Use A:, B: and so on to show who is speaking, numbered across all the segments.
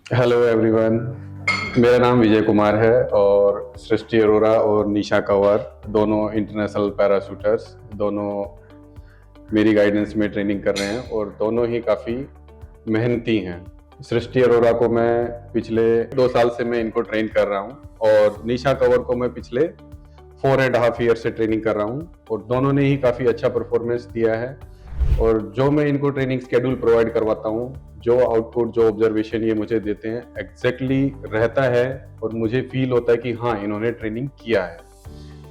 A: Hello everyone. मेरा नाम विजय कुमार है और सृष्टि अरोरा और निशा कंवर दोनों इंटरनेशनल पैराशूटर्स दोनों मेरी गाइडेंस में ट्रेनिंग कर रहे हैं और दोनों ही काफ़ी मेहनती हैं। सृष्टि अरोरा को मैं पिछले 2 साल से मैं इनको ट्रेन कर रहा हूँ और निशा कंवर को मैं पिछले 4.5 ईयर से ट्रेनिंग कर रहा हूँ और दोनों ने ही काफ़ी अच्छा परफॉर्मेंस दिया है। और जो मैं इनको ट्रेनिंग स्केड्यूल प्रोवाइड करवाता हूँ, जो आउटपुट जो ऑब्जर्वेशन ये मुझे देते हैं एग्जैक्टली रहता है और मुझे फील होता है कि हाँ इन्होंने ट्रेनिंग किया है।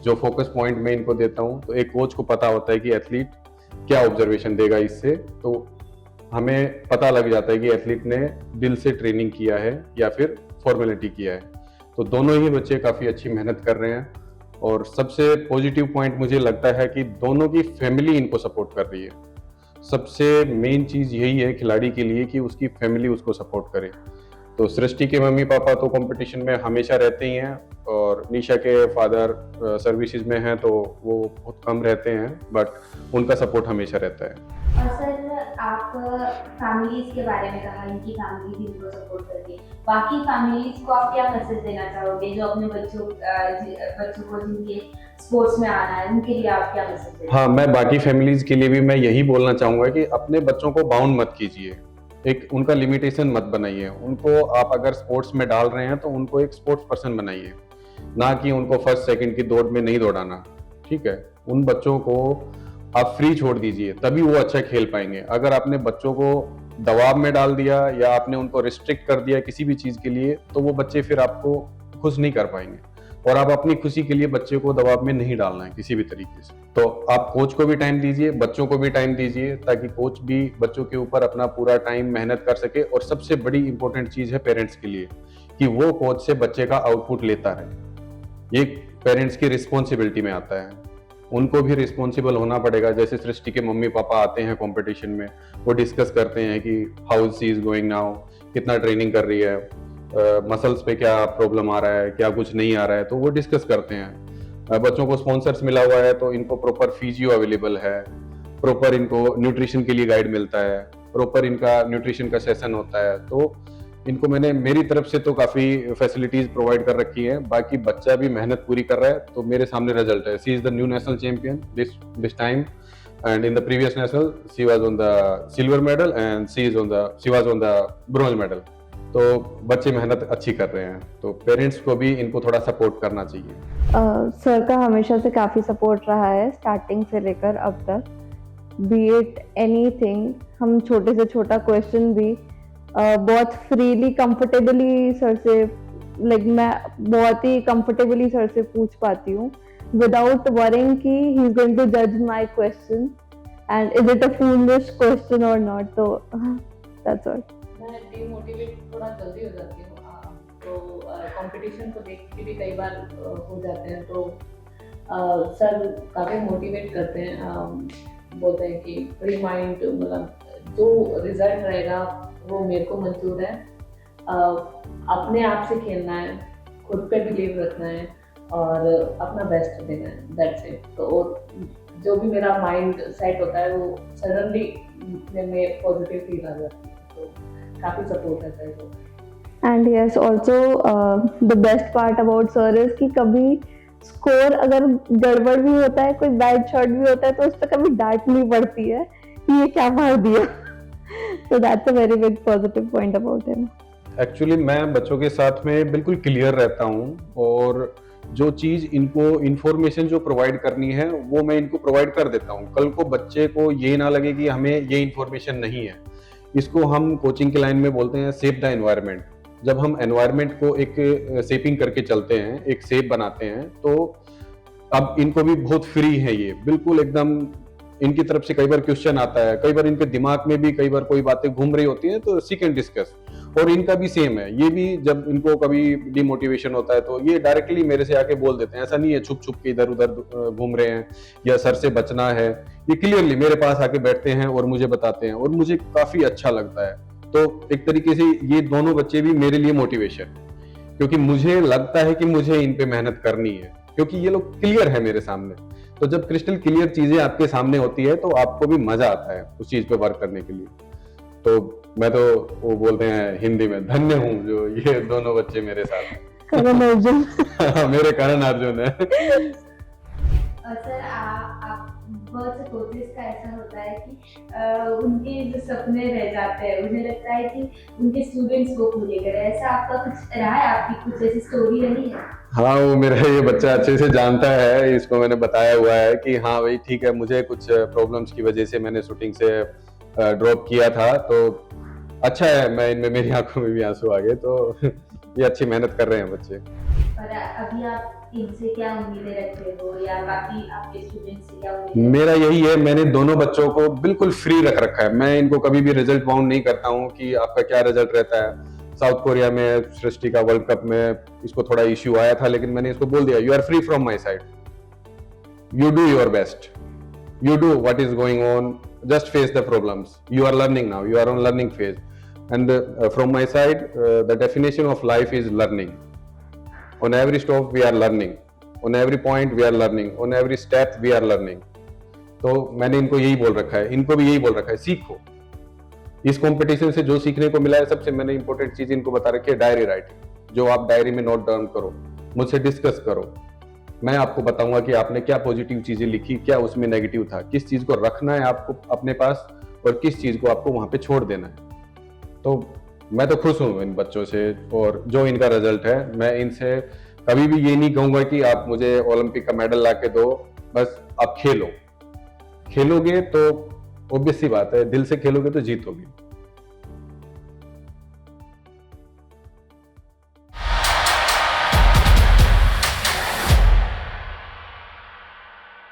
A: जो फोकस पॉइंट मैं इनको देता हूँ तो एक कोच को पता होता है कि एथलीट क्या ऑब्जर्वेशन देगा इससे, तो हमें पता लग जाता है कि एथलीट ने दिल से ट्रेनिंग किया है या फिर फॉर्मेलिटी किया है। तो दोनों ही बच्चे काफ़ी अच्छी मेहनत कर रहे हैं और सबसे पॉजिटिव पॉइंट मुझे लगता है कि दोनों की फैमिली इनको सपोर्ट कर रही है। सबसे मेन चीज़ यही है खिलाड़ी के लिए कि उसकी फैमिली उसको सपोर्ट करे। तो सृष्टि के मम्मी पापा तो कंपटीशन में हमेशा रहते ही हैं और निशा के फादर सर्विसेज में हैं तो वो बहुत कम रहते हैं, बट उनका सपोर्ट हमेशा रहता है।
B: और सर आप फैमिलीज के बारे में कहा, इनकी फैमिली भी इनको सपोर्ट करती है। बाकी फैमिलीज को आप क्या मैसेज देना चाहोगे जो अपने बच्चों को जिनके स्पोर्ट्स में आना है, उनके लिए आप क्या मैसेज देना?
A: हाँ, मैं बाकी फैमिलीज के लिए भी मैं यही बोलना चाहूँगा कि अपने बच्चों को बाउंड मत कीजिए, एक उनका लिमिटेशन मत बनाइए। उनको आप अगर स्पोर्ट्स में डाल रहे हैं तो उनको एक स्पोर्ट्स पर्सन बनाइए, ना कि उनको फर्स्ट सेकंड की दौड़ में नहीं दौड़ाना। ठीक है, उन बच्चों को आप फ्री छोड़ दीजिए, तभी वो अच्छा खेल पाएंगे। अगर आपने बच्चों को दबाव में डाल दिया या आपने उनको रिस्ट्रिक्ट कर दिया किसी भी चीज़ के लिए, तो वो बच्चे फिर आपको खुश नहीं कर पाएंगे। और आप अपनी खुशी के लिए बच्चे को दबाव में नहीं डालना है किसी भी तरीके से। तो आप कोच को भी टाइम दीजिए, बच्चों को भी टाइम दीजिए, ताकि कोच भी बच्चों के ऊपर अपना पूरा टाइम मेहनत कर सके। और सबसे बड़ी इंपॉर्टेंट चीज़ है पेरेंट्स के लिए कि वो कोच से बच्चे का आउटपुट लेता रहे। ये पेरेंट्स की रिस्पॉन्सिबिलिटी में आता है, उनको भी रिस्पॉन्सिबल होना पड़ेगा। जैसे सृष्टि के मम्मी पापा आते हैं कंपटीशन में, वो डिस्कस करते हैं कि how she is going now, कितना ट्रेनिंग कर रही है, मसल्स पे क्या प्रॉब्लम आ रहा है, क्या कुछ नहीं आ रहा है, तो वो डिस्कस करते हैं। बच्चों को स्पॉन्सर्स मिला हुआ है तो इनको प्रॉपर फिजियो अवेलेबल है, प्रॉपर इनको न्यूट्रिशन के लिए गाइड मिलता है, प्रॉपर इनका न्यूट्रिशन का सेशन होता है। तो इनको मैंने मेरी तरफ से तो काफ़ी फैसिलिटीज प्रोवाइड कर रखी हैं। बाकी बच्चा भी मेहनत पूरी कर रहा है तो मेरे सामने रिजल्ट है। She is the new national champion this time and in the previous national she was on the silver medal and she was on the bronze medal। तो बच्चे मेहनत अच्छी कर रहे हैं, तो पेरेंट्स को भी इनको थोड़ा सपोर्ट करना चाहिए।
C: सर का हमेशा से काफ़ी सपोर्ट रहा है स्टार्टिंग से लेकर अब तक, बी इट एनीथिंग। हम छोटे से छोटा क्वेश्चन भी बहुत फ्रीली कंफर्टेबली सर से, लाइक मैं बहुत ही कंफर्टेबली सर से पूछ पाती हूँ विदाउट वरिंग कि ही इज गोइंग टू जज my question and is it a foolish question और नॉट। तो दैट्स ऑल।
D: मैं डीमोटिवेट थोड़ा जल्दी हो जाती हूँ, तो कंपटीशन को देख के भी कई बार हो जाते हैं। तो सर काफ़ी मोटिवेट करते हैं, बोलते हैं कि रिमाइंड, मतलब जो रिजल्ट रहेगा वो मेरे को मंजूर है, अपने आप से खेलना है, खुद पे बिलीव रखना है और अपना बेस्ट देना है, दैट्स इट। तो जो भी मेरा माइंड सेट होता है वो सडनली में पॉजिटिव फील आ जाती है। तो काफ़ी सपोर्ट है सर को।
C: And yes also the best part about sir is कि कभी स्कोर अगर गड़बड़ भी होता है, कोई बैड शॉट भी होता है, तो उस पर कभी डांट नहीं पड़ती है कि ये क्या मार दिया। So that's a very big positive point about him।
A: Actually मैं बच्चों के साथ में बिल्कुल क्लियर रहता हूँ और जो चीज़ इनको इन्फॉर्मेशन जो प्रोवाइड करनी है वो मैं इनको प्रोवाइड कर देता हूँ। कल को बच्चे को ये ना लगे कि हमें ये इन्फॉर्मेशन नहीं है। इसको हम कोचिंग के लाइन में बोलते हैं सेप द एनवायरनमेंट। जब हम एनवायरनमेंट को एक सेपिंग करके चलते हैं, एक सेप बनाते हैं, तो अब इनको भी बहुत फ्री है, ये बिल्कुल एकदम इनकी तरफ से कई बार क्वेश्चन आता है, कई बार इनके दिमाग में भी कई बार कोई बातें घूम रही होती हैं तो सी कैन डिस्कस। और इनका भी सेम है, ये भी जब इनको कभी डिमोटिवेशन होता है तो ये डायरेक्टली मेरे से आके बोल देते हैं। ऐसा नहीं है छुप छुप के इधर उधर घूम रहे हैं या सर से बचना है, ये क्लियरली मेरे पास आके बैठते हैं और मुझे बताते हैं और मुझे काफी अच्छा लगता है। तो एक तरीके से ये दोनों बच्चे भी मेरे लिए मोटिवेशन, क्योंकि मुझे लगता है कि मुझे इन पे मेहनत करनी है, क्योंकि ये लोग क्लियर है मेरे सामने। तो जब क्रिस्टल क्लियर चीजें आपके सामने होती है तो आपको भी मजा आता है उस चीज पे वर्क करने के लिए। तो मैं तो, वो बोलते हैं हिंदी में, धन्य हूँ जो ये दोनों बच्चे मेरे साथ
C: करण अर्जुन।
A: मेरे करण अर्जुन है।
B: सर आप बहुत से कोचेस का ऐसा होता है कि उनके जो सपने रह जाते हैं, उन्हें लगता है कि उनके स्टूडेंट्स वो पूरे करें, ऐसा आपका कुछ रहा है, आपकी कुछ ऐसी स्टोरी रही है?
A: हाँ, वो मेरा ये बच्चा अच्छे से जानता है, इसको मैंने बताया हुआ है कि हाँ भाई ठीक है, मुझे कुछ प्रॉब्लम्स की वजह से मैंने शूटिंग से ड्रॉप किया था, तो अच्छा है, मैं इनमें, मेरी आंखों में भी आंसू आ गए, तो ये अच्छी मेहनत कर रहे हैं बच्चे।
B: और अभी आप इनसे क्या उम्मीदें रखते हो, या बाकी आपके स्टूडेंट्स से क्या उम्मीदें?
A: मेरा यही है, मैंने दोनों बच्चों को बिल्कुल फ्री रख रखा है, मैं इनको कभी भी रिजल्ट बाउंड नहीं करता हूँ कि आपका क्या रिजल्ट रहता है। साउथ कोरिया में सृष्टि का वर्ल्ड कप में इसको थोड़ा इश्यू आया था, लेकिन मैंने इसको बोल दिया, you are free from my side, you do your best, you do what is going on, just face the problems, you are learning now, you are on learning phase, and from my side the definition of life is learning. On every stop we are learning, on every point we are learning, on every step we are learning. तो मैंने इनको यही बोल रखा है, इनको भी यही बोल रखा है, सीखो। इस कंपटीशन से जो सीखने को मिला है, सबसे मैंने इंपॉर्टेंट चीज इनको बता रखी है, डायरी राइटिंग, जो आप डायरी में नोट डाउन करो, मुझसे डिस्कस करो, मैं आपको बताऊंगा कि आपने क्या पॉजिटिव चीजें लिखी, क्या उसमें नेगेटिव था, किस चीज को रखना है आपको अपने पास और किस चीज को आपको वहां पे छोड़ देना है। तो मैं तो खुश हूं इन बच्चों से, और जो इनका रिजल्ट है, मैं इनसे कभी भी ये नहीं कहूंगा कि आप मुझे ओलंपिक का मेडल ला के दो, बस आप खेलो। खेलोगे तो ऑब्वियस सी बात है, दिल से खेलोगे तो जीतोगे।